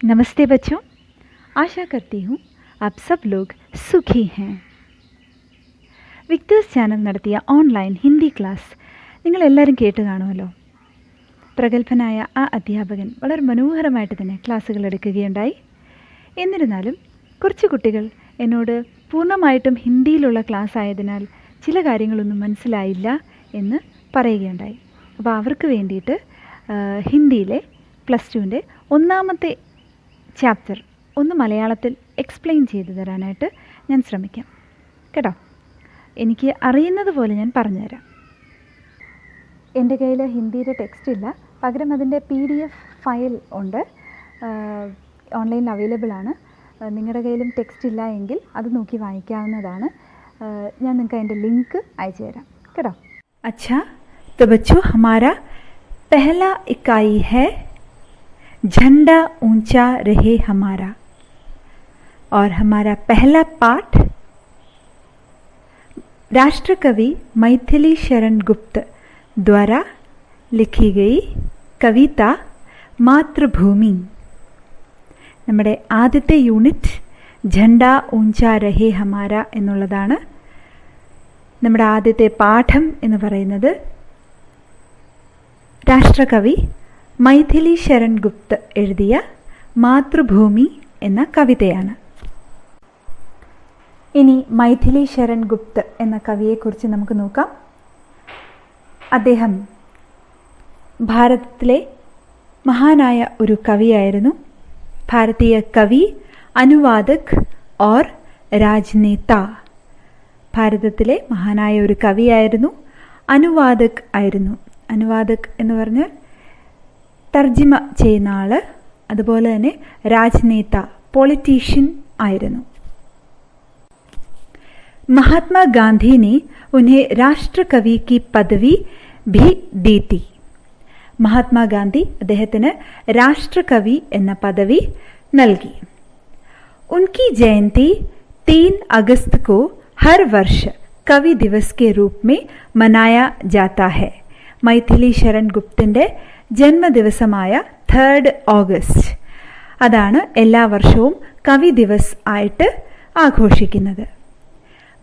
नमस्ते बच्चों, आशा करती हूँ आप सब लोग सुखी हैं. വിക്ടേഴ്സ് ചാനൽ നടത്തിയ ഓൺലൈൻ ഹിന്ദി ക്ലാസ് നിങ്ങളെല്ലാവരും കേട്ട് കാണുമല്ലോ. പ്രഗത്ഭനായ ആ അധ്യാപകൻ വളരെ മനോഹരമായിട്ട് തന്നെ ക്ലാസ്സുകൾ എടുക്കുകയുണ്ടായി. എന്നിരുന്നാലും കുറച്ച് കുട്ടികൾ എന്നോട് പൂർണ്ണമായിട്ടും ഹിന്ദിയിലുള്ള ക്ലാസ് ആയതിനാൽ ചില കാര്യങ്ങളൊന്നും മനസ്സിലായില്ല എന്ന് പറയുകയുണ്ടായി. അപ്പോൾ അവർക്ക് വേണ്ടിയിട്ട് ഹിന്ദിയിലെ +2ൻ്റെ ഒന്നാമത്തെ ചാപ്റ്റർ ഒന്ന് മലയാളത്തിൽ എക്സ്പ്ലെയിൻ ചെയ്തു തരാനായിട്ട് ഞാൻ ശ്രമിക്കാം കേട്ടോ. എനിക്ക് അറിയുന്നത് പോലെ ഞാൻ പറഞ്ഞുതരാം. എൻ്റെ കയ്യിൽ ഹിന്ദിയുടെ ടെക്സ്റ്റ് ഇല്ല, പകരം അതിൻ്റെ PDF ഫയൽ ഉണ്ട്, ഓൺലൈനിൽ അവൈലബിൾ ആണ്. നിങ്ങളുടെ കയ്യിലും ടെക്സ്റ്റ് ഇല്ല എങ്കിൽ അത് നോക്കി വായിക്കാവുന്നതാണ്. ഞാൻ നിങ്ങൾക്ക് അതിൻ്റെ ലിങ്ക് അയച്ചു തരാം കേട്ടോ. अच्छा तो बच्चों, हमारा पहला इकाई है झंडा ऊंचा रहे हमारा, और हमारा पहला पाठ राष्ट्रकवि मैथिली शरण गुप्त द्वारा लिखी गई कविता मातृभूमि. നമ്മുടെ ആദ്യത്തെ യൂണിറ്റ് झंडा ऊंचा रहे हमारा എന്നുള്ളതാണ്. നമ്മുടെ ആദ്യത്തെ പാഠം എന്ന് പറയുന്നത് രാഷ്ട്രകവി മൈഥിലി ശരൺ ഗുപ്ത് എഴുതിയ മാതൃഭൂമി എന്ന കവിതയാണ്. ഇനി മൈഥിലി ശരൺ ഗുപ്ത് എന്ന കവിയെക്കുറിച്ച് നമുക്ക് നോക്കാം. അദ്ദേഹം ഭാരതത്തിലെ മഹാനായ ഒരു കവിയായിരുന്നു. ഭാരതീയ കവി, അനുവാദക് ഓർ രാജ്നേത. ഭാരതത്തിലെ മഹാനായ ഒരു കവിയായിരുന്നു, അനുവാദക് ആയിരുന്നു. അനുവാദക് എന്ന് പറഞ്ഞാൽ തർജിമ ചെയ്യുന്ന ആൾ. അതുപോലെ തന്നെ രാജ്നേത, പൊളിറ്റീഷ്യൻ ആയിരുന്നു. महात्मा गांधी ने उन्हें राष्ट्रकवि की पदवी भी दी थी. മഹാത്മാഗാന്ധി അദ്ദേഹത്തിന് രാഷ്ട്രകവി എന്ന പദവി നൽകി. उनकी जयंती 3 अगस्त को हर वर्ष कवि दिवस के रूप में मनाया जाता है. മൈഥിലി ശരൺ ഗുപ്തിൻ്റെ ജന്മദിവസമായ 3 ഓഗസ്റ്റ് അതാണ് എല്ലാ വർഷവും കവി ദിവസ് ആയിട്ട് ആഘോഷിക്കുന്നത്.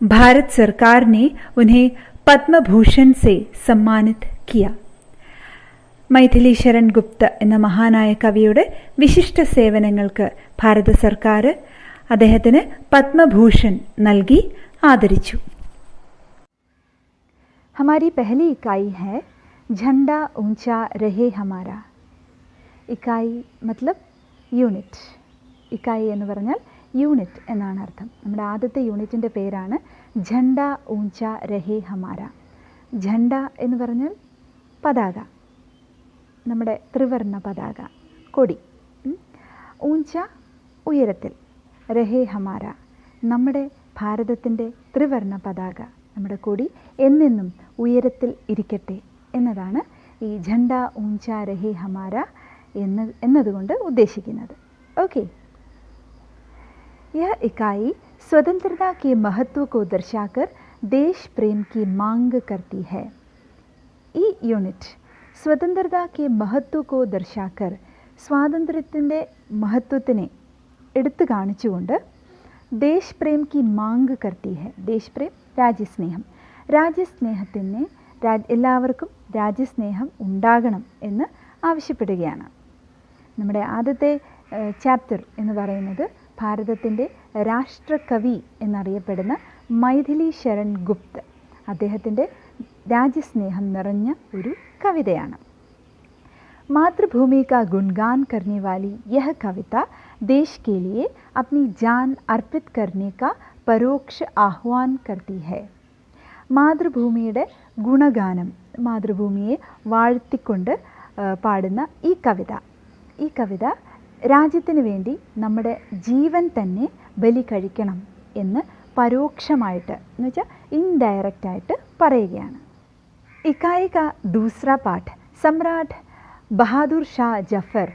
भारत सरकार ने उन्हें പത്മഭൂഷൺ से सम्मानित किया. മൈഥിലി ശരൺ ഗുപ്ത് എന്ന മഹാനായ കവിയുടെ വിശിഷ്ട സേവനങ്ങൾക്ക് ഭാരത സർക്കാർ അദ്ദേഹത്തിന് പത്മഭൂഷൺ നൽകി ആദരിച്ചു. हमारी पहली इकाई है झंडा ऊंचा रहे हमारा. ഇക്കായി മത്ലബ് യൂണിറ്റ്. ഇക്കായി എന്ന് പറഞ്ഞാൽ യൂണിറ്റ് എന്നാണ് അർത്ഥം. നമ്മുടെ ആദ്യത്തെ യൂണിറ്റിൻ്റെ പേരാണ് झंडा ऊंचा रहे हमारा. झंഡ എന്ന് പറഞ്ഞാൽ പതാക, നമ്മുടെ ത്രിവർണ്ണ പതാക, കൊടി. ഊഞ്ച ഉയരത്തിൽ, രഹേ ഹമാര നമ്മുടെ ഭാരതത്തിൻ്റെ ത്രിവർണ്ണ പതാക, നമ്മുടെ കൊടി എന്നെന്നും ഉയരത്തിൽ ഇരിക്കട്ടെ എന്നതാണ് ഈ झंडा ऊंचा रहे हमारा എന്നതുകൊണ്ട് ഉദ്ദേശിക്കുന്നത്. ഓക്കെ, यह इकाई स्वतंत्रता के महत्व को दर्शाकर देश प्रेम की मांग करती है. ഈ യൂണിറ്റ് സ്വതന്ത്രത കെ മഹത്വ കോ ദർശാക്കർ, സ്വാതന്ത്ര്യത്തിൻ്റെ മഹത്വത്തിനെ എടുത്തു കാണിച്ചുകൊണ്ട് ദേശ് പ്രേം കി മാങ് കർത്തി ഹെ. ദേശ് പ്രേം രാജ്യസ്നേഹം. രാജ്യസ്നേഹത്തിന് എല്ലാവർക്കും രാജ്യസ്നേഹം ഉണ്ടാകണം എന്ന് ആവശ്യപ്പെടുകയാണ്. നമ്മുടെ ആദ്യത്തെ ചാപ്റ്റർ എന്ന് പറയുന്നത് ഭാരതത്തിൻ്റെ രാഷ്ട്രകവി എന്നറിയപ്പെടുന്ന മൈഥിലി ശരൺ ഗുപ്ത് അദ്ദേഹത്തിൻ്റെ രാജ്യസ്നേഹം നിറഞ്ഞ ഒരു കവിതയാണ്. मातृभूमि का गुणगान करने वाली यह कविता देश के लिए अपनी जान अर्पित करने का परोक्ष आह्वान करती है. മാതൃഭൂമിയുടെ ഗുണഗാനം, മാതൃഭൂമിയെ വാഴ്ത്തിക്കൊണ്ട് പാടുന്ന ഈ കവിത രാജ്യത്തിന് വേണ്ടി നമ്മുടെ ജീവൻ തന്നെ ബലി കഴിക്കണം എന്ന് പരോക്ഷമായിട്ട്, എന്ന് വെച്ചാൽ ഇൻഡയറക്റ്റായിട്ട് പറയുകയാണ്. ഇക്കായി കാ ദൂസरा पाठ सम्राट बहादुर शाह जफर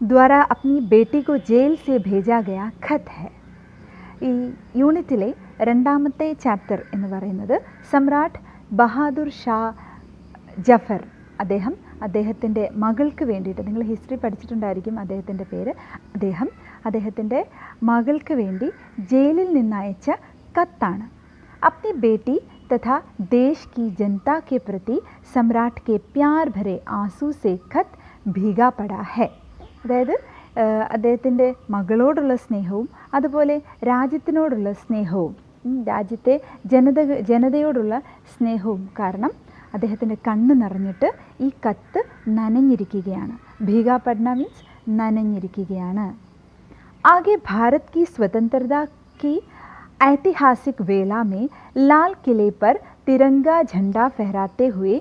द्वारा अपनी बेटी को जेल से भेजा गया खत है. ഈ യൂണിറ്റിലെ രണ്ടാമത്തെ ചാപ്റ്റർ എന്ന് പറയുന്നത് സമ്രാട്ട് ബഹാദുർ ഷാ ജഫർ അദ്ദേഹം അദ്ദേഹത്തിൻ്റെ മകൾക്ക് വേണ്ടിയിട്ട്, നിങ്ങൾ ഹിസ്റ്ററി പഠിച്ചിട്ടുണ്ടായിരിക്കും അദ്ദേഹത്തിൻ്റെ പേര്, അദ്ദേഹത്തിൻ്റെ മകൾക്ക് വേണ്ടി ജയിലിൽ നിന്നയച്ച കത്താണ്. अपनी बेटी तथा देश की जनता के प्रति सम्राट के प्यार भरे आंसू से खत भीगा पड़ा है. അതായത് അദ്ദേഹത്തിൻ്റെ മകളോടുള്ള സ്നേഹവും അതുപോലെ രാജ്യത്തിനോടുള്ള സ്നേഹവും രാജ്യത്തെ ജനതയോടുള്ള സ്നേഹവും കാരണം അദ്ദേഹത്തിൻ്റെ കണ്ണ് നിറഞ്ഞിട്ട് ഈ കത്ത് നനഞ്ഞിരിക്കുകയാണ്. ഭീഗാ പഠന മീൻസ് നനഞ്ഞിരിക്കുകയാണ്. आगे भारत की स्वतंत्रता की ऐतिहासिक वेला में लाल किले पर तिरंगा झंडा फहराते हुए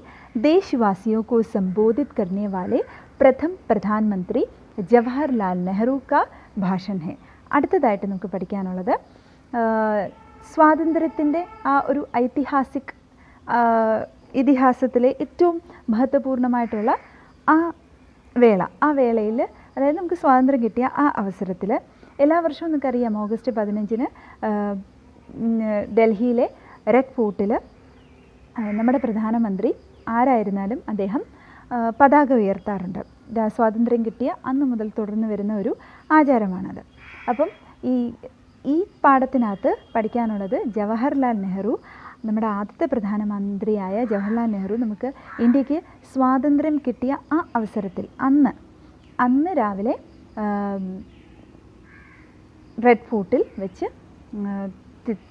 देशवासियों को संबोधित करने वाले प्रथम प्रधानमंत्री जवाहरलाल नेहरू का भाषण है. അടുത്തതായിട്ട് നമുക്ക് പഠിക്കാനുള്ളത് സ്വാതന്ത്ര്യത്തിൻ്റെ ആ ഒരു ഇതിഹാസത്തിലെ ഏറ്റവും മഹത്വപൂർണ്ണമായിട്ടുള്ള ആ വേളയിൽ, അതായത് നമുക്ക് സ്വാതന്ത്ര്യം കിട്ടിയ ആ അവസരത്തിൽ എല്ലാ വർഷവും നിങ്ങൾക്കറിയാം ഓഗസ്റ്റ് 15-ന് ഡൽഹിയിലെ റെഡ് ഫോർട്ടിൽ നമ്മുടെ പ്രധാനമന്ത്രി ആരായിരുന്നാലും അദ്ദേഹം പതാക ഉയർത്താറുണ്ട്. സ്വാതന്ത്ര്യം കിട്ടിയ അന്ന് മുതൽ തുടർന്ന് വരുന്ന ഒരു ആചാരമാണത്. അപ്പം ഈ പാഠത്തിനകത്ത് പഠിക്കാനുള്ളത് ജവഹർലാൽ നെഹ്റു, നമ്മുടെ ആദ്യത്തെ പ്രധാനമന്ത്രിയായ ജവഹർലാൽ നെഹ്റു നമുക്ക് ഇന്ത്യക്ക് സ്വാതന്ത്ര്യം കിട്ടിയ ആ അവസരത്തിൽ അന്ന് രാവിലെ റെഡ് ഫോർട്ടിൽ വെച്ച്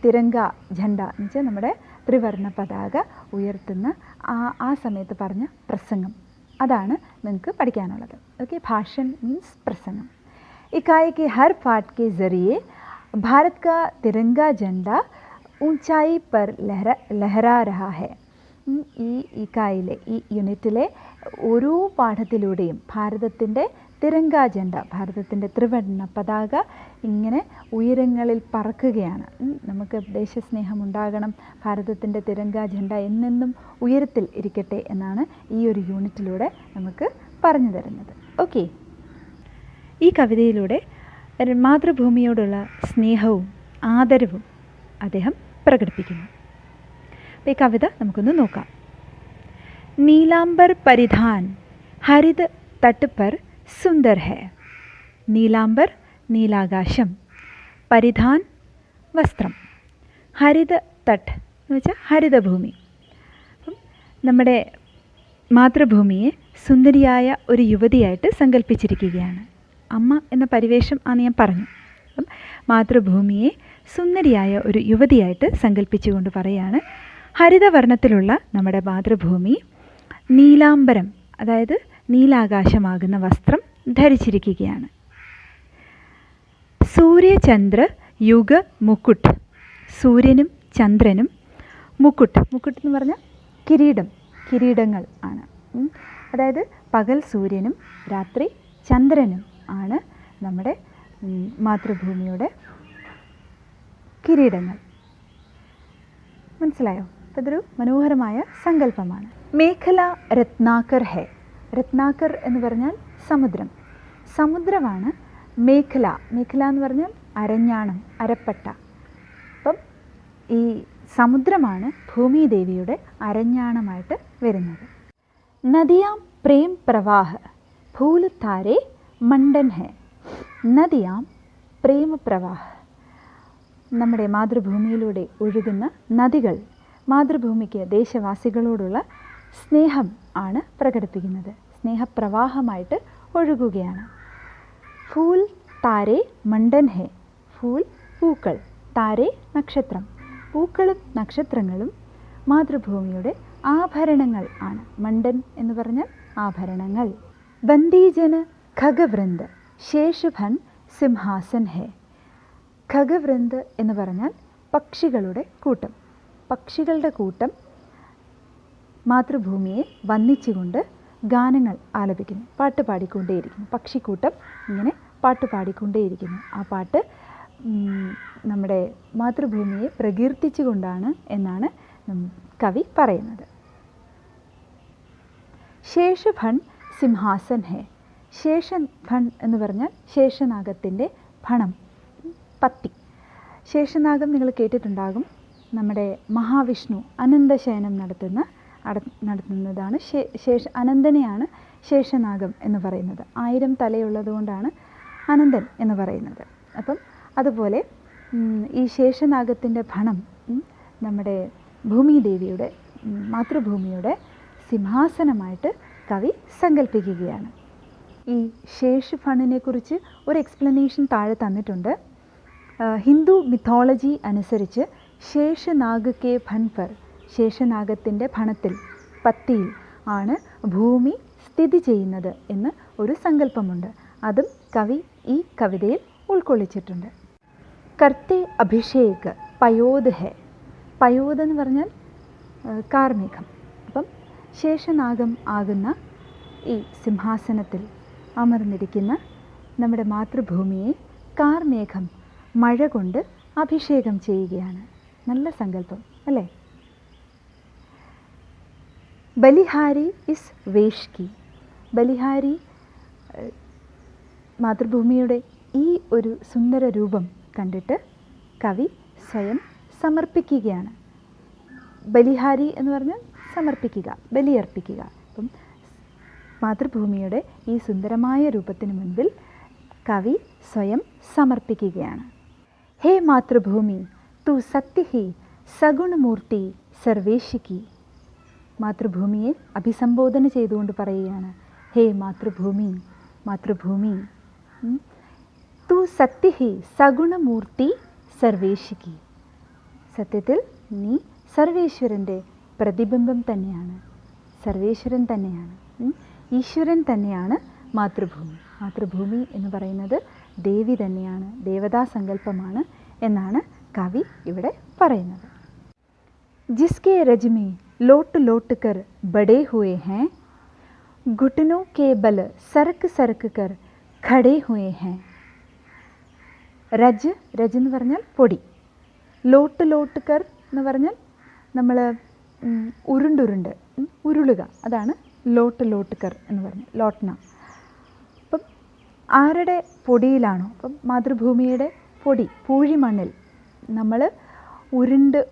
തിരങ്ക झंडा എന്ന് വെച്ചാൽ നമ്മുടെ ത്രിവർണ്ണ പതാക ഉയർത്തുന്ന ആ സമയത്ത് പറഞ്ഞ പ്രസംഗം, അതാണ് നിങ്ങൾക്ക് പഠിക്കാനുള്ളത്. ഓക്കെ, ഭാഷൺ മീൻസ് പ്രസംഗം. इकाई के हर पाठ के ज़रिए भारत का तिरंगा झंडा ऊंचाई पर लहरा रहा है. ഈ ഇക്കായിലെ ഈ യൂണിറ്റിലെ ഓരോ പാഠത്തിലൂടെയും ഭാരതത്തിൻ്റെ തിരങ്ക ജണ്ട, ഭാരതത്തിൻ്റെ ത്രിവർണ്ണ പതാക ഇങ്ങനെ ഉയരങ്ങളിൽ പറക്കുകയാണ്. നമുക്ക് ദേശസ്നേഹം ഉണ്ടാകണം, ഭാരതത്തിൻ്റെ തിരങ്ക ജണ്ട എന്നെന്നും ഉയരത്തിൽ ഇരിക്കട്ടെ എന്നാണ് ഈ ഒരു യൂണിറ്റിലൂടെ നമുക്ക് പറഞ്ഞു തരുന്നത്. ഓക്കെ, ഈ കവിതയിലൂടെ മാതൃഭൂമിയോടുള്ള സ്നേഹവും ആദരവും അദ്ദേഹം പ്രകടിപ്പിക്കുന്നു. അപ്പോൾ ഈ കവിത നമുക്കൊന്ന് നോക്കാം. നീലാംബർ പരിധാൻ ഹരിത് തട്ട് പർ സുന്ദർ ഹെ. നീലാംബർ നീലാകാശം, പരിധാൻ വസ്ത്രം, ഹരിത് തട്ട് എന്ന് വെച്ചാൽ ഹരിതഭൂമി. അപ്പം നമ്മുടെ മാതൃഭൂമിയെ സുന്ദരിയായ ഒരു യുവതിയായിട്ട് സങ്കല്പിച്ചിരിക്കുകയാണ്. അമ്മ എന്ന പരിവേഷം ആണെന്ന് ഞാൻ പറഞ്ഞു. അപ്പം മാതൃഭൂമിയെ സുന്ദരിയായ ഒരു യുവതിയായിട്ട് സങ്കല്പിച്ചുകൊണ്ട് പറയാണ്, ഹരിതവർണ്ണത്തിലുള്ള നമ്മുടെ മാതൃഭൂമി നീലാംബരം, അതായത് നീലാകാശമാകുന്ന വസ്ത്രം ധരിച്ചിരിക്കുകയാണ്. സൂര്യചന്ദ്ര യുഗ മുക്കുട്ട്, സൂര്യനും ചന്ദ്രനും മുക്കുട്ട് എന്ന് പറഞ്ഞാൽ കിരീടങ്ങൾ ആണ്. അതായത് പകൽ സൂര്യനും രാത്രി ചന്ദ്രനും ആണ് നമ്മുടെ മാതൃഭൂമിയുടെ കിരീടങ്ങൾ. മനസ്സിലായോ? ഇതൊരു മനോഹരമായ സങ്കല്പമാണ്. മേഖല രത്നാകർ ഹെ. രത്നാകർ എന്ന് പറഞ്ഞാൽ സമുദ്രമാണ് മേഖല എന്ന് പറഞ്ഞാൽ അരഞ്ഞാണം, അരപ്പട്ട. അപ്പം ഈ സമുദ്രമാണ് ഭൂമിദേവിയുടെ അരഞ്ഞാണമായിട്ട് വരുന്നത്. നദിയാം പ്രേം പ്രവാഹ് ഫൂൽ താരെ മണ്ഡൻ ഹെ. നദിയാം പ്രേമ പ്രവാഹ്, നമ്മുടെ മാതൃഭൂമിയിലൂടെ ഒഴുകുന്ന നദികൾ മാതൃഭൂമിക്ക് ദേശവാസികളോടുള്ള സ്നേഹം ആണ് പ്രകടിപ്പിക്കുന്നത്. സ്നേഹപ്രവാഹമായിട്ട് ഒഴുകുകയാണ്. ഫൂൽ താരെ മണ്ഡൻ ഹെ. ഫൂൽ പൂക്കൾ, താരെ നക്ഷത്രം. പൂക്കളും നക്ഷത്രങ്ങളും മാതൃഭൂമിയുടെ ആഭരണങ്ങൾ ആണ്. മണ്ഡൻ എന്ന് പറഞ്ഞാൽ ആഭരണങ്ങൾ. ബന്ദീജന ഖഗവൃന്ദ് ശേഷഭൻ സിംഹാസൻ ഹെ. ഖഗവൃന്ദ് എന്ന് പറഞ്ഞാൽ പക്ഷികളുടെ കൂട്ടം. പക്ഷികളുടെ കൂട്ടം മാതൃഭൂമിയെ വന്ദിച്ചുകൊണ്ട് ഗാനങ്ങൾ ആലപിക്കുന്നു, പാട്ട് പാടിക്കൊണ്ടേയിരിക്കുന്നു. പക്ഷിക്കൂട്ടം ഇങ്ങനെ പാട്ട് പാടിക്കൊണ്ടേയിരിക്കുന്നു. ആ പാട്ട് നമ്മുടെ മാതൃഭൂമിയെ പ്രകീർത്തിച്ചുകൊണ്ടാണ് എന്നാണ് കവി പറയുന്നത്. ശേഷഭൺ സിംഹാസൻ ഹെ. ശേഷഭൺ എന്ന് പറഞ്ഞാൽ ശേഷനാഗത്തിൻ്റെ ഭണം, പത്തി. ശേഷനാഗം നിങ്ങൾ കേട്ടിട്ടുണ്ടാകും. നമ്മുടെ മഹാവിഷ്ണു അനന്തശയനം നടത്തുന്ന നടത്തുന്നതാണ്. അനന്തനെയാണ് ശേഷനാഗം എന്ന് പറയുന്നത്. 1000 തലയുള്ളതുകൊണ്ടാണ് അനന്തൻ എന്ന് പറയുന്നത്. അപ്പം അതുപോലെ ഈ ശേഷനാഗത്തിൻ്റെ ഭണം നമ്മുടെ ഭൂമിദേവിയുടെ മാതൃഭൂമിയുടെ സിംഹാസനമായിട്ട് കവി സങ്കല്പിക്കുകയാണ്. ഈ ശേഷ് ഫണിനെ കുറിച്ച് ഒരു എക്സ്പ്ലനേഷൻ താഴെ തന്നിട്ടുണ്ട്. ഹിന്ദു മിത്തോളജി അനുസരിച്ച് ശേഷനാഗ് കെ ഭൺ പർ, ശേഷനാഗത്തിൻ്റെ ഭണത്തിൽ പത്തിയിൽ ആണ് ഭൂമി സ്ഥിതി ചെയ്യുന്നത് എന്ന് ഒരു സങ്കല്പമുണ്ട്. അതും കവി ഈ കവിതയിൽ ഉൾക്കൊള്ളിച്ചിട്ടുണ്ട്. കർത്തെ അഭിഷേക് പയോദ് ഹെ, പയോദ് എന്ന് പറഞ്ഞാൽ കാർമേഘം. അപ്പം ശേഷനാഗം ആകുന്ന ഈ സിംഹാസനത്തിൽ അമർന്നിരിക്കുന്ന നമ്മുടെ മാതൃഭൂമിയെ കാർമേഘം മഴ കൊണ്ട് അഭിഷേകം ചെയ്യുകയാണ്. നല്ല സങ്കല്പം അല്ലേ? ബലിഹാരി ഇസ് വേഷ് കി, ബലിഹാരി മാതൃഭൂമിയുടെ ഈ ഒരു സുന്ദര രൂപം കണ്ടിട്ട് കവി സ്വയം സമർപ്പിക്കുകയാണ്. ബലിഹാരി എന്ന് പറഞ്ഞാൽ സമർപ്പിക്കുക, ബലിയർപ്പിക്കുക. അപ്പം മാതൃഭൂമിയുടെ ഈ സുന്ദരമായ രൂപത്തിന് മുൻപിൽ കവി സ്വയം സമർപ്പിക്കുകയാണ്. ഹേ മാതൃഭൂമി തു സത്യഹി സഗുണമൂർത്തി സർവേഷിക്കി, മാതൃഭൂമിയെ അഭിസംബോധന ചെയ്തുകൊണ്ട് പറയുകയാണ്. ഹേ മാതൃഭൂമി, മാതൃഭൂമി തു സത്യഹി സഗുണമൂർത്തി സർവേഷിക്കി, സത്യത്തിൽ നീ സർവേശ്വരൻ്റെ പ്രതിബിംബം തന്നെയാണ്, സർവേശ്വരൻ തന്നെയാണ്, ഈശ്വരൻ തന്നെയാണ് മാതൃഭൂമി. മാതൃഭൂമി എന്ന് പറയുന്നത് ദേവി തന്നെയാണ്, ദേവതാ സങ്കല്പമാണ് എന്നാണ് കവി ഇവിടെ പറയുന്നത്. ജിസ്കെ രജ്മേ ലോട്ട് ലോട്ട് കർ ബഡേ ഹുए हैं, घुटनों के बल सरक सरक कर खड़े हुए हैं. രജ്, രജ് എന്ന് പറഞ്ഞാൽ പൊടി, ലോട്ട് ലോട്ട് കർ എന്ന് പറഞ്ഞാൽ നമ്മൾ ഉരുണ്ടുരുണ്ട് ഉരുളുക, അതാണ് ലോട്ട് ലോട്ട് കർ എന്ന് പറഞ്ഞാൽ ലോട്ട്ന. അപ്പം ആരുടെ പൊടിയിലാണോ, അപ്പം മാതൃഭൂമിയുടെ പൊടി പൂഴിമണ്ണിൽ നമ്മൾ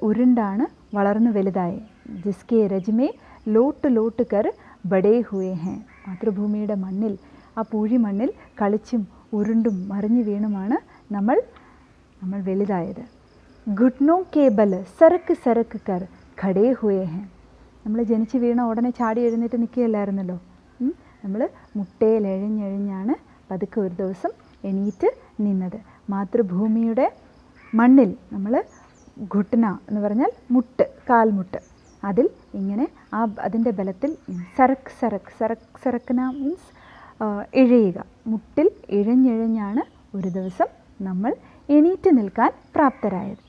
ഉരുണ്ടാണ് വളർന്നു വലുതായത്. ജിസ്കെ രജ്മേ ലോട്ട് ലോട്ട് കർ ബഡേ ഹുए हैं, മാതൃഭൂമിയുടെ മണ്ണിൽ, ആ പൂഴിമണ്ണിൽ കളിച്ചും ഉരുണ്ടും മറിഞ്ഞു വീണുമാണ് നമ്മൾ വലുതായത്. घुटनों के बल सरक सरक कर खड़े हुए हैं, നമ്മൾ ജനിച്ച് വീണ ഉടനെ ചാടി എഴുന്നേറ്റ് നിൽക്കുകയല്ലായിരുന്നല്ലോ. നമ്മൾ മുട്ടയിൽ എഴഞ്ഞെഴിഞ്ഞാണ് പതുക്കെ ഒരു ദിവസം എണീറ്റ് നിന്നത്. മാതൃഭൂമിയുടെ മണ്ണിൽ നമ്മൾ ഘുട്ടന എന്ന് പറഞ്ഞാൽ മുട്ട്, കാൽമുട്ട്, അതിൽ ഇങ്ങനെ അതിൻ്റെ ബലത്തിൽ സരക്ക് സരക്ക് സരക്ക് സരക്കന മീൻസ് ഇഴയുക, മുട്ടിൽ ഇഴഞ്ഞെഴിഞ്ഞാണ് ഒരു ദിവസം നമ്മൾ എണീറ്റ് നിൽക്കാൻ പ്രാപ്തരായത്.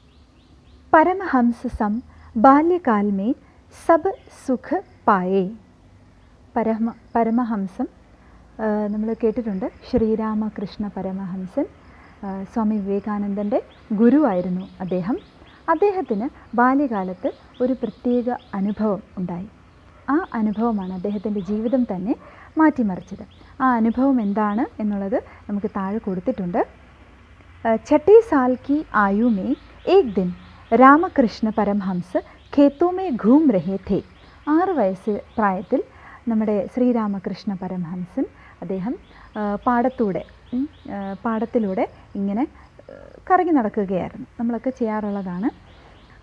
Paramahansa some ബാല്യകാൽ may sub souk പായേ, പരമഹംസം നമ്മൾ കേട്ടിട്ടുണ്ട്. ശ്രീരാമകൃഷ്ണ പരമഹംസൻ സ്വാമി വിവേകാനന്ദൻ്റെ ഗുരുവായിരുന്നു അദ്ദേഹം. അദ്ദേഹത്തിന് ബാല്യകാലത്ത് ഒരു പ്രത്യേക അനുഭവം ഉണ്ടായി. ആ അനുഭവമാണ് അദ്ദേഹത്തിൻ്റെ ജീവിതം തന്നെ മാറ്റിമറിച്ചത്. ആ അനുഭവം എന്താണ് എന്നുള്ളത് നമുക്ക് താഴെ കൊടുത്തിട്ടുണ്ട്. 6 साल की आयु में एक दिन രാമകൃഷ്ണ പരമഹംസ് ഖേത്തോ മേ ഘൂം രഹേ ഥേ. 6 വയസ്സ് പ്രായത്തിൽ നമ്മുടെ ശ്രീരാമകൃഷ്ണ പരമഹംസൻ അദ്ദേഹം പാടത്തിലൂടെ ഇങ്ങനെ കറങ്ങി നടക്കുകയായിരുന്നു. നമ്മളൊക്കെ ചെയ്യാറുള്ളതാണ്.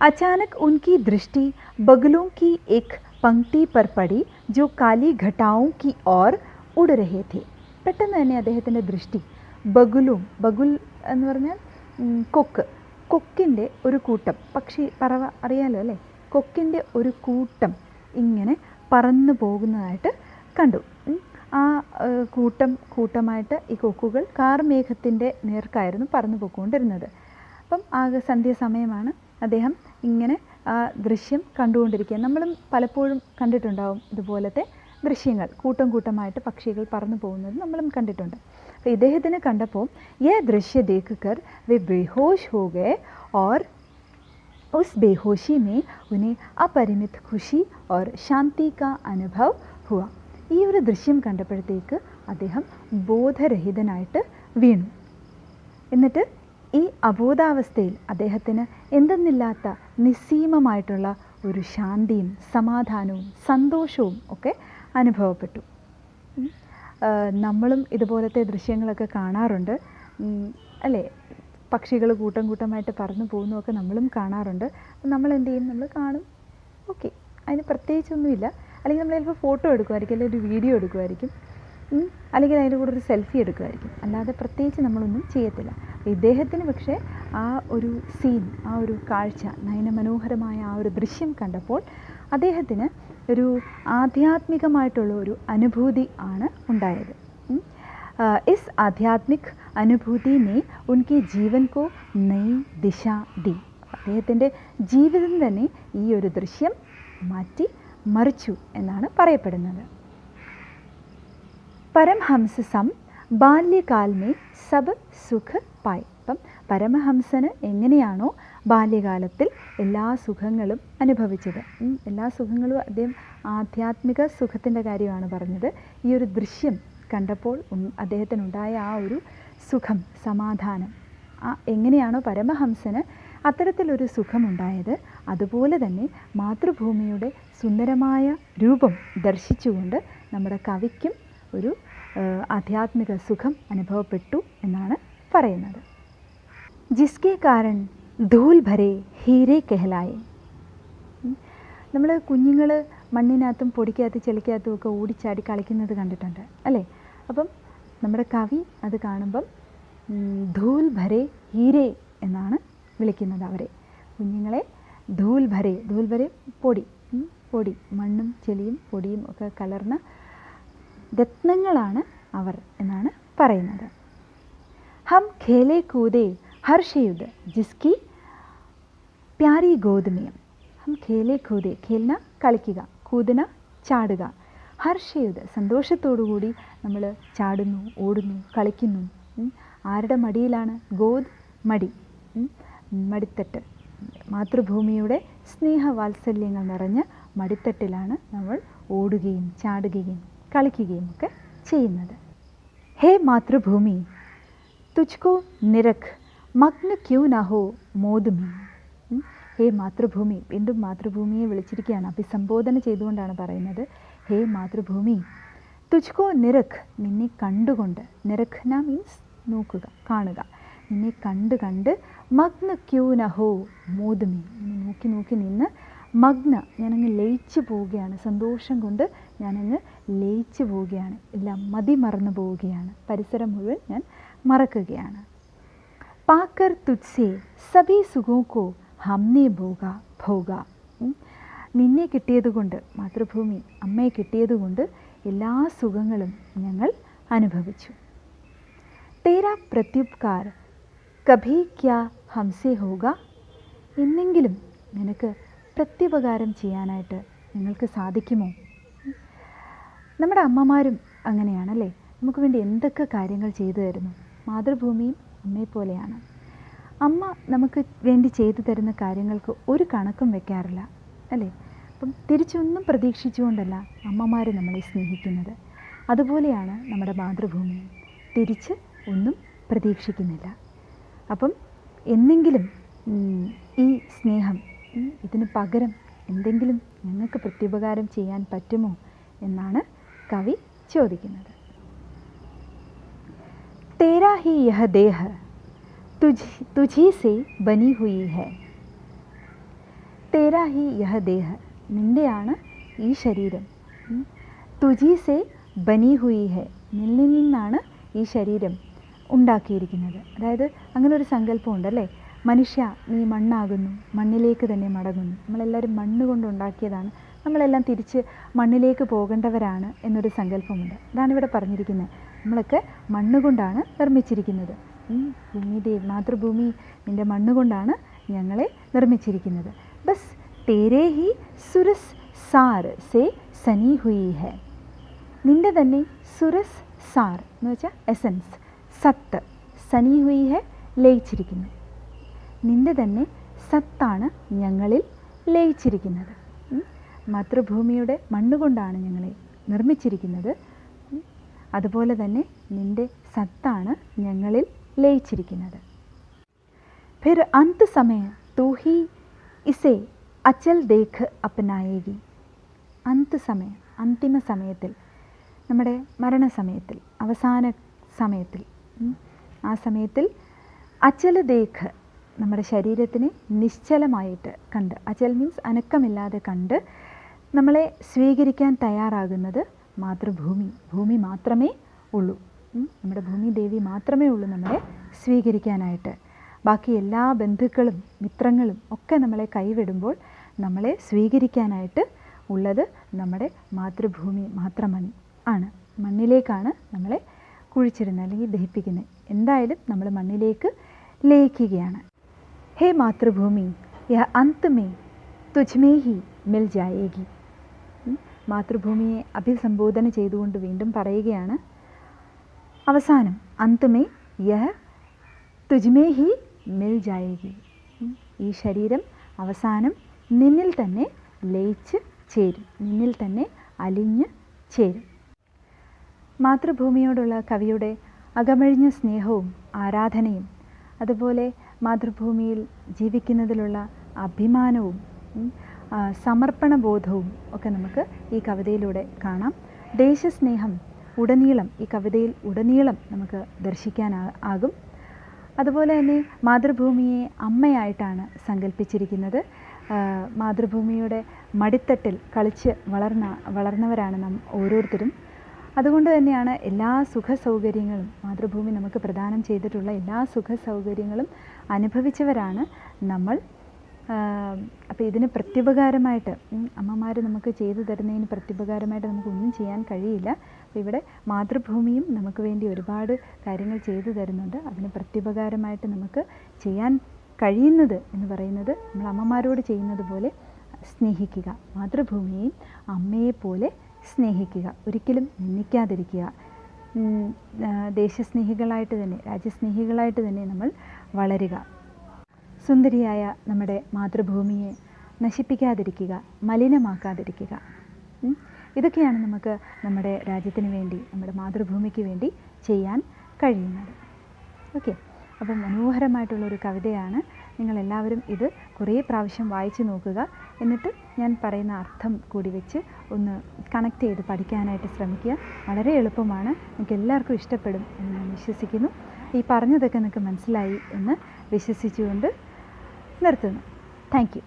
അചാനക് ഉൻകി ദൃഷ്ടി ബഗുലോं की एक पंक्ति पर पड़ी जो काली घटाओं की ओर उड़ रहे थे. പെട്ടെന്ന് തന്നെ അദ്ദേഹത്തിൻ്റെ ദൃഷ്ടി ബഗുൽ എന്ന് പറഞ്ഞാൽ കൊക്കിൻ്റെ ഒരു കൂട്ടം, പക്ഷി പറവ അറിയാലോ അല്ലേ, കൊക്കിൻ്റെ ഒരു കൂട്ടം ഇങ്ങനെ പറന്നു പോകുന്നതായിട്ട് കണ്ടു. ആ കൂട്ടമായിട്ട് ഈ കൊക്കുകൾ കാർമേഘത്തിൻ്റെ നേർക്കായിരുന്നു പറന്നു പോയിക്കൊണ്ടിരുന്നത്. അപ്പം ആകെ സന്ധ്യാസമയമാണ്. അദ്ദേഹം ഇങ്ങനെ ആ ദൃശ്യം കണ്ടുകൊണ്ടിരിക്കുക. നമ്മളും പലപ്പോഴും കണ്ടിട്ടുണ്ടാവും ഇതുപോലത്തെ ദൃശ്യങ്ങൾ, കൂട്ടമായിട്ട് പക്ഷികൾ പറന്നു പോകുന്നത് നമ്മളും കണ്ടിട്ടുണ്ട്. അപ്പോൾ ഇദ്ദേഹത്തിന് കണ്ടപ്പോൾ യേ ദൃശ്യ ദേഖ്കർ വേ ബേഹോഷ് ഹോ ഗയേ और उस बेहोशी में उन्हें अपरिमित खुशी और शांति का अनुभव हुआ. ഈ ഒരു ദൃശ്യം കണ്ടപ്പോഴത്തേക്ക് അദ്ദേഹം ബോധരഹിതനായിട്ട് വീണു. എന്നിട്ട് ഈ അബോധാവസ്ഥയിൽ അദ്ദേഹത്തിന് എന്തെന്നില്ലാത്ത നിസ്സീമമായിട്ടുള്ള ഒരു ശാന്തിയും സമാധാനവും സന്തോഷവും ഒക്കെ അനുഭവപ്പെട്ടു. നമ്മളും ഇതുപോലത്തെ ദൃശ്യങ്ങളൊക്കെ കാണാറുണ്ട് അല്ലേ? പക്ഷികൾ കൂട്ടം കൂട്ടമായിട്ട് പറന്നു പോകുന്നതൊക്കെ നമ്മളും കാണാറുണ്ട്. അപ്പം നമ്മൾ എന്ത് ചെയ്യും? നമ്മൾ കാണും, ഓക്കെ, അതിന് പ്രത്യേകിച്ചൊന്നുമില്ല. അല്ലെങ്കിൽ നമ്മൾ ചിലപ്പോൾ ഫോട്ടോ എടുക്കുമായിരിക്കും, അല്ലെങ്കിൽ ഒരു വീഡിയോ എടുക്കുമായിരിക്കും, അല്ലെങ്കിൽ അതിൻ്റെ കൂടെ ഒരു സെൽഫി എടുക്കുമായിരിക്കും. അല്ലാതെ പ്രത്യേകിച്ച് നമ്മളൊന്നും ചെയ്യത്തില്ല. ഇദ്ദേഹത്തിന് പക്ഷേ ആ ഒരു സീൻ, ആ ഒരു കാഴ്ച, നയനമനോഹരമായ ആ ഒരു ദൃശ്യം കണ്ടപ്പോൾ അദ്ദേഹത്തിന് ഒരു ആധ്യാത്മികമായിട്ടുള്ള ഒരു അനുഭൂതി ആണ് ഉണ്ടായത്. इस आध्यात्मिक अनुभूति ने उनके जीवन को नई दिशा दी. അദ്ദേഹത്തിൻ്റെ ജീവിതം തന്നെ ഈ ഒരു ദൃശ്യം മാറ്റി മറിച്ചു എന്നാണ് പറയപ്പെടുന്നത്. പരമഹംസ സം ബാല്യകാൽ മേ സബ് സുഖ പായ്. അപ്പം പരമഹംസന് എങ്ങനെയാണോ ബാല്യകാലത്തിൽ എല്ലാ സുഖങ്ങളും അനുഭവിച്ചത്, എല്ലാ സുഖങ്ങളും അദ്ദേഹം ആധ്യാത്മിക സുഖത്തിൻ്റെ കാര്യമാണ് പറഞ്ഞത്. ഈ ഒരു ദൃശ്യം കണ്ടപ്പോൾ അദ്ദേഹത്തിനുണ്ടായ ആ ഒരു സുഖം, സമാധാനം, എങ്ങനെയാണോ പരമഹംസന് അത്തരത്തിലൊരു സുഖമുണ്ടായത്, അതുപോലെ തന്നെ മാതൃഭൂമിയുടെ സുന്ദരമായ രൂപം ദർശിച്ചുകൊണ്ട് നമ്മുടെ കവിക്കും ഒരു ആധ്യാത്മിക സുഖം അനുഭവപ്പെട്ടു എന്നാണ് പറയുന്നത്. ജിസ്കെ കാരൺ ധൂൽ ഭരെ ഹീരെ കെഹലായെ. നമ്മൾ കുഞ്ഞുങ്ങൾ മണ്ണിനകത്തും പൊടിക്കകത്തും ചെളിക്കകത്തും ഒക്കെ ഓടിച്ചാടി കളിക്കുന്നത് കണ്ടിട്ടുണ്ട് അല്ലേ? അപ്പം നമ്മുടെ കവി അത് കാണുമ്പം ധൂൽ ഭരെ ഹീരെ എന്നാണ് വിളിക്കുന്നത് അവരെ. കുഞ്ഞുങ്ങളെ ധൂൽ ഭരെ, ധൂൽ ഭരെ പൊടി, പൊടി, മണ്ണും ചെളിയും പൊടിയും ഒക്കെ കലർന്ന രത്നങ്ങളാണ് അവർ എന്നാണ് പറയുന്നത്. ഹം ഖേലെ കൂദേ ഹർഷയുദ്ധ ജിസ്കി പ്യാരി ഗോതമിയം. ഹം ഖേലെ കൂദേ, ഖേൽന കളിക്കുക, കൂദന ചാടുക, ഹർഷയുദ്ധ സന്തോഷത്തോടുകൂടി നമ്മൾ ചാടുന്നു, ഓടുന്നു, കളിക്കുന്നു. ആരുടെ മടിയിലാണ്? ഗോദ്, മടി, മടിത്തട്ട്. മാതൃഭൂമിയുടെ സ്നേഹവാത്സല്യങ്ങൾ നിറഞ്ഞ മടിത്തട്ടിലാണ് നമ്മൾ ഓടുകയും ചാടുകയും കളിക്കുകയും ഒക്കെ ചെയ്യുന്നത്. ഹേ മാതൃഭൂമി തുജ്കോ നിരഖ് മഗ്ന ക്യൂ ന ഹോ മോദുമി. ഹേ മാതൃഭൂമി, വീണ്ടും മാതൃഭൂമിയെ വിളിച്ചിരിക്കുകയാണ്, അഭിസംബോധന ചെയ്തുകൊണ്ടാണ് പറയുന്നത്. ഹേ മാതൃഭൂമി തുജ്കോ നിരഖ്, നിന്നെ കണ്ടുകൊണ്ട്, നിരഖ്ന മീൻസ് നോക്കുക, കാണുക, നിന്നെ കണ്ട് കണ്ട്, മഗ്ന ക്യൂ ന ഹോ മോദുമി, നിന്നെ നോക്കി നോക്കി നിന്ന്, മഗ്ന ഞാനങ്ങ് ലയിച്ചു പോവുകയാണ്, സന്തോഷം കൊണ്ട് ഞാനങ്ങ് ലയിച്ചു പോവുകയാണ്, എല്ലാം മതി മറന്നു പോവുകയാണ്, പരിസരം മുഴുവൻ ഞാൻ മറക്കുകയാണ്. പാക്കർ തുജ്സേ സഭി സുഖോക്കോ ഹംനെ ഭോഗ ഭോഗ. നിന്നെ കിട്ടിയതുകൊണ്ട്, മാതൃഭൂമി അമ്മയെ കിട്ടിയതുകൊണ്ട് എല്ലാ സുഖങ്ങളും ഞങ്ങൾ അനുഭവിച്ചു. തേരാ പ്രത്യുപകാർ കഭി ക്യാ ഹംസേ ഹോഗ. എന്നെങ്കിലും നിനക്ക് പ്രത്യുപകാരം ചെയ്യാനായിട്ട് ഞങ്ങൾക്ക് സാധിക്കുമോ? നമ്മുടെ അമ്മമാരും അങ്ങനെയാണല്ലേ, നമുക്ക് വേണ്ടി എന്തൊക്കെ കാര്യങ്ങൾ ചെയ്തു തരുന്നു. മാതൃഭൂമിയും അമ്മയെപ്പോലെയാണ്. അമ്മ നമുക്ക് വേണ്ടി ചെയ്തു തരുന്ന കാര്യങ്ങൾക്ക് ഒരു കണക്കും വെക്കാറില്ല അല്ലേ? അപ്പം തിരിച്ചൊന്നും പ്രതീക്ഷിച്ചുകൊണ്ടല്ല അമ്മമാർ നമ്മളെ സ്നേഹിക്കുന്നത്. അതുപോലെയാണ് നമ്മുടെ മാതൃഭൂമി, തിരിച്ച് ഒന്നും പ്രതീക്ഷിക്കുന്നില്ല. അപ്പം എന്നെങ്കിലും ഈ സ്നേഹം, ഇതിന് പകരം എന്തെങ്കിലും ഞങ്ങൾക്ക് പ്രത്യുപകാരം ചെയ്യാൻ പറ്റുമോ എന്നാണ് കവി ചോദിക്കുന്നത്. തേരാ ഹി യഹ ദേഹ തുझी से बनी हुई है. തേരാ ഹി യഹ ദേഹ, നിൻ്റെയാണ് ഈ ശരീരം. തുझी से ബനി ഹുയി ഹെ, നിന്നിൽ നിന്നാണ് ഈ ശരീരം ഉണ്ടാക്കിയിരിക്കുന്നത്. അതായത് അങ്ങനെ ഒരു സങ്കല്പമുണ്ടല്ലേ, മനുഷ്യ നീ മണ്ണാകുന്നു, മണ്ണിലേക്ക് തന്നെ മടങ്ങുന്നു. നമ്മളെല്ലാവരും മണ്ണ് കൊണ്ടുണ്ടാക്കിയതാണ്, നമ്മളെല്ലാം തിരിച്ച് മണ്ണിലേക്ക് പോകേണ്ടവരാണ് എന്നൊരു സങ്കല്പമുണ്ട്. അതാണ് ഇവിടെ പറഞ്ഞിരിക്കുന്നത്. നമ്മളൊക്കെ മണ്ണുകൊണ്ടാണ് നിർമ്മിച്ചിരിക്കുന്നത്. ഭൂമിദേവ്, മാതൃഭൂമി നിൻ്റെ മണ്ണുകൊണ്ടാണ് ഞങ്ങളെ നിർമ്മിച്ചിരിക്കുന്നത്. Bus Tere he സുരസ് sir say സനി ഹുയി ഹെ. നിൻ്റെ തന്നെ സുരസ് സാർ എന്ന് വെച്ചാൽ എസൻസ്, സത്ത്, സനി ഹുയി ഹെ ലയിച്ചിരിക്കുന്നു. നിൻ്റെ തന്നെ സത്താണ് ഞങ്ങളിൽ ലയിച്ചിരിക്കുന്നത്. മാതൃഭൂമിയുടെ മണ്ണുകൊണ്ടാണ് ഞങ്ങളെ നിർമ്മിച്ചിരിക്കുന്നത്. അതുപോലെ തന്നെ നിൻ്റെ സത്താണ് ഞങ്ങളിൽ ലയിച്ചിരിക്കുന്നത്. फिर अंत समय तू ही इसे അച്ചൽ ദേഖ് അപ്നായേഗി. അന്തിമ സമയത്തിൽ, നമ്മുടെ മരണസമയത്തിൽ, അവസാന സമയത്തിൽ, ആ സമയത്തിൽ അച്ചൽ ദേഖ്, നമ്മുടെ ശരീരത്തിനെ നിശ്ചലമായിട്ട് കണ്ട്, അച്ചൽ മീൻസ് അനക്കമില്ലാതെ കണ്ട് നമ്മളെ സ്വീകരിക്കാൻ തയ്യാറാകുന്നത് ഭൂമി മാത്രമേ ഉള്ളൂ. നമ്മുടെ ഭൂമി ദേവി മാത്രമേ ഉള്ളൂ നമ്മളെ സ്വീകരിക്കാനായിട്ട്. ബാക്കി എല്ലാ ബന്ധുക്കളും മിത്രങ്ങളും ഒക്കെ നമ്മളെ കൈവിടുമ്പോൾ നമ്മളെ സ്വീകരിക്കാനായിട്ട് ഉള്ളത് നമ്മുടെ മാതൃഭൂമി മാത്രമാണ്. മണ്ണിലേക്കാണ് നമ്മളെ കുഴിച്ചിടുന്നത് അല്ലെങ്കിൽ ദഹിപ്പിക്കുന്നത്. എന്തായാലും നമ്മൾ മണ്ണിലേക്ക് ലയിക്കുകയാണ്. ഹേ മാതൃഭൂമി, യഹ അന്ത് മേ തുജ്മേ ഹി മിൽ ജായേഗി. മാതൃഭൂമിയെ അഭിസംബോധന ചെയ്തുകൊണ്ട് വീണ്ടും പറയുകയാണ്, അവസാനം അന്ത് മേ യഹ തുജ്മേ ഹി മിൽ ജായേഗി. ഈ ശരീരം അവസാനം നിന്നിൽ തന്നെ ലയിച്ച് ചേരും, നിന്നിൽ തന്നെ അലിഞ്ഞ് ചേരും. മാതൃഭൂമിയോടുള്ള കവിയുടെ അകമഴിഞ്ഞ സ്നേഹവും ആരാധനയും അതുപോലെ മാതൃഭൂമിയിൽ ജീവിക്കുന്നതിലുള്ള അഭിമാനവും സമർപ്പണബോധവും ഒക്കെ നമുക്ക് ഈ കവിതയിലൂടെ കാണാം. ദേശസ്നേഹം ഈ കവിതയിൽ ഉടനീളം നമുക്ക് ദർശിക്കാനാകും. അതുപോലെ തന്നെ മാതൃഭൂമിയെ അമ്മയായിട്ടാണ് സങ്കല്പിച്ചിരിക്കുന്നത്. മാതൃഭൂമിയുടെ മടിത്തട്ടിൽ കളിച്ച് വളർന്നവരാണ് നാം ഓരോരുത്തരും. അതുകൊണ്ട് തന്നെയാണ് എല്ലാ സുഖസൗകര്യങ്ങളും മാതൃഭൂമി നമുക്ക് പ്രദാനം ചെയ്തിട്ടുള്ള എല്ലാ സുഖസൗകര്യങ്ങളും അനുഭവിച്ചവരാണ് നമ്മൾ. അപ്പോൾ ഇതിന് പ്രത്യുപകാരമായിട്ട് അമ്മമാർ നമുക്ക് ചെയ്തു തരുന്നതിന് പ്രത്യുപകാരമായിട്ട് നമുക്കൊന്നും ചെയ്യാൻ കഴിയില്ല. അപ്പോൾ ഇവിടെ മാതൃഭൂമിയും നമുക്ക് വേണ്ടി ഒരുപാട് കാര്യങ്ങൾ ചെയ്തു തരുന്നുണ്ട്. അതിന് പ്രത്യുപകാരമായിട്ട് നമുക്ക് ചെയ്യാൻ കഴിയുന്നത് എന്ന് പറയുന്നത് നമ്മൾ അമ്മമാരോട് ചെയ്യുന്നത് പോലെ സ്നേഹിക്കുക, മാതൃഭൂമിയെയും അമ്മയെപ്പോലെ സ്നേഹിക്കുക, ഒരിക്കലും നിന്ദിക്കാതിരിക്കുക. ദേശസ്നേഹികളായിട്ട് തന്നെ രാജ്യസ്നേഹികളായിട്ട് തന്നെ നമ്മൾ വളരുക. സുന്ദരിയായ നമ്മുടെ മാതൃഭൂമിയെ നശിപ്പിക്കാതിരിക്കുക, മലിനമാക്കാതിരിക്കുക. ഇതൊക്കെയാണ് നമുക്ക് നമ്മുടെ രാജ്യത്തിന് വേണ്ടി, നമ്മുടെ മാതൃഭൂമിക്ക് വേണ്ടി ചെയ്യാൻ കഴിയുന്നത്. ഓക്കെ, അപ്പം മനോഹരമായിട്ടുള്ളൊരു കവിതയാണ്. നിങ്ങളെല്ലാവരും ഇത് കുറേ പ്രാവശ്യം വായിച്ചു നോക്കുക. എന്നിട്ട് ഞാൻ പറയുന്ന അർത്ഥം കൂടി വെച്ച് ഒന്ന് കണക്ട് ചെയ്ത് പഠിക്കാനായിട്ട് ശ്രമിക്കുക. വളരെ എളുപ്പമാണ്, നിങ്ങൾക്ക് എല്ലാവർക്കും ഇഷ്ടപ്പെടും എന്ന് ഞാൻ വിശ്വസിക്കുന്നു. ഈ പറഞ്ഞതൊക്കെ നിങ്ങൾക്ക് മനസ്സിലായി എന്ന് വിശ്വസിച്ചുകൊണ്ട് നിർത്തുന്നു. Thank you.